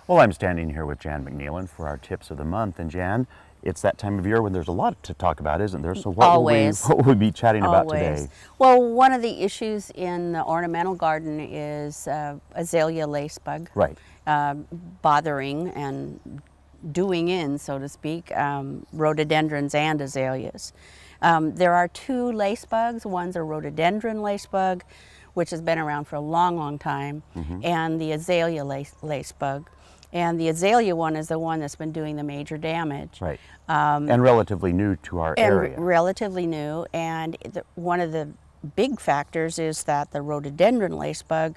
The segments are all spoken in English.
Well, I'm standing here with Jan McNeilan for our tips of the month. And Jan, it's that time of year when there's a lot to talk about, isn't there? So what will we be chatting about today? Well, one of the issues in the ornamental garden is Azalea Lace Bug. Right. Bothering and doing in, so to speak, rhododendrons and azaleas. There are two lace bugs. One's a rhododendron lace bug, which has been around for a long, long time, and the azalea lace bug. And the azalea one is the one that's been doing the major damage. Right. And relatively new to our area. Relatively new. And one of the big factors is that the rhododendron lace bug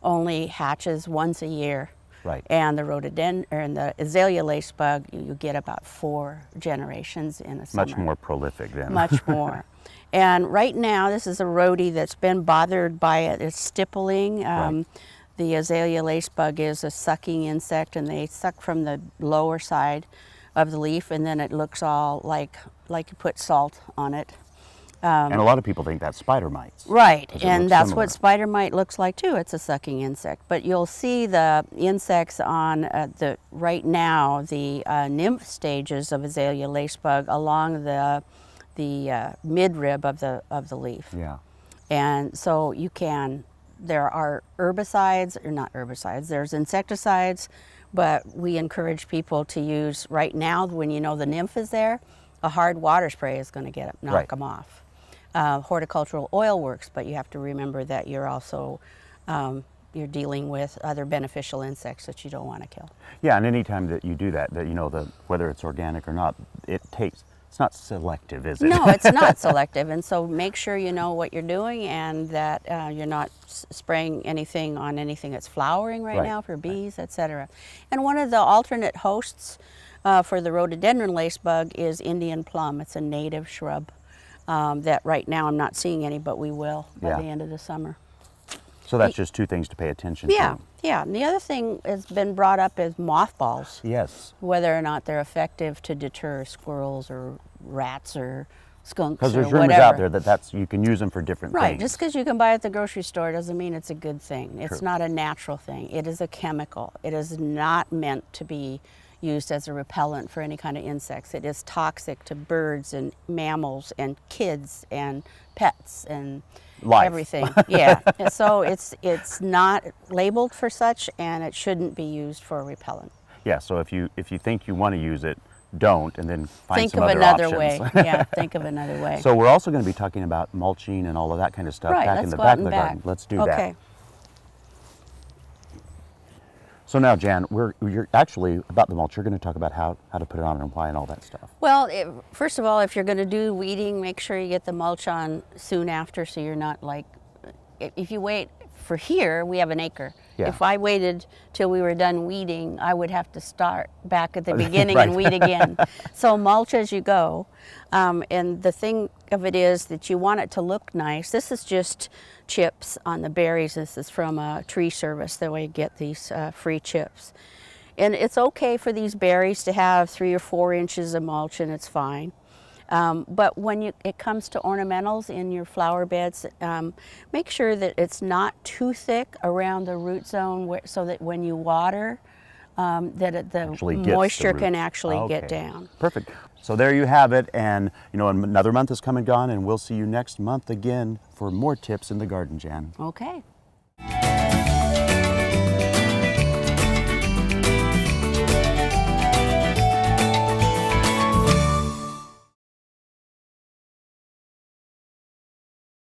only hatches once a year. Right. And the rhododendron and the azalea lace bug, you get about 4 generations in a summer. Much more prolific then. Much more. And right now, this is a rhodie that's been bothered by its stippling. Right. The azalea lace bug is a sucking insect, and they suck from the lower side of the leaf, and then it looks all like you put salt on it. And a lot of people think that's spider mites. Right, and that's similar. what spider mite looks like too. It's a sucking insect. But you'll see the insects on right now, the nymph stages of azalea lace bug along the midrib of the leaf. Yeah. And so there are herbicides, or not herbicides, there's insecticides, but we encourage people to use, right now when you know the nymph is there, a hard water spray is going to knock them off. Horticultural oil works, but you have to remember that you're also you're dealing with other beneficial insects that you don't want to kill. Yeah, and anytime that you do that, whether it's organic or not, it's not selective, is it? No, it's not selective, and so make sure you know what you're doing and that you're not spraying anything on anything that's flowering right now for bees, etc. And one of the alternate hosts for the rhododendron lace bug is Indian plum. It's a native shrub. That right now I'm not seeing any, but we will by the end of the summer. So that's just 2 things to pay attention to. Yeah. And the other thing has been brought up is mothballs. Yes. Whether or not they're effective to deter squirrels or rats or skunks or whatever. Because there's rumors out there that you can use them for different things. Right. Just because you can buy it at the grocery store doesn't mean it's a good thing. It's not a natural thing. It is a chemical. It is not meant to be used as a repellent for any kind of insects. It is toxic to birds and mammals and kids and pets and everything. Yeah. So it's not labeled for such, and it shouldn't be used for a repellent. Yeah. So if you think you want to use it, don't, and then find some other options. way. Yeah. Think of another way. So we're also going to be talking about mulching and all of that kind of stuff back in the back of the garden. Let's do that. Okay. So now, Jan, you're actually about the mulch. You're going to talk about how to put it on and why and all that stuff. Well, first of all, if you're going to do weeding, make sure you get the mulch on soon after, so you're not if you wait for here, we have an acre. Yeah. If I waited till we were done weeding, I would have to start back at the beginning and weed again. So mulch as you go. And the thing of it is that you want it to look nice. This is just chips on the berries. This is from a tree service, the way you get these free chips. And it's okay for these berries to have 3 or 4 inches of mulch, and it's fine. But when it comes to ornamentals in your flower beds, make sure that it's not too thick around the root zone so that when you water, the moisture can actually get down. Perfect. So there you have it, and another month is come and gone, and we'll see you next month again for more tips in the garden, Jan. Okay.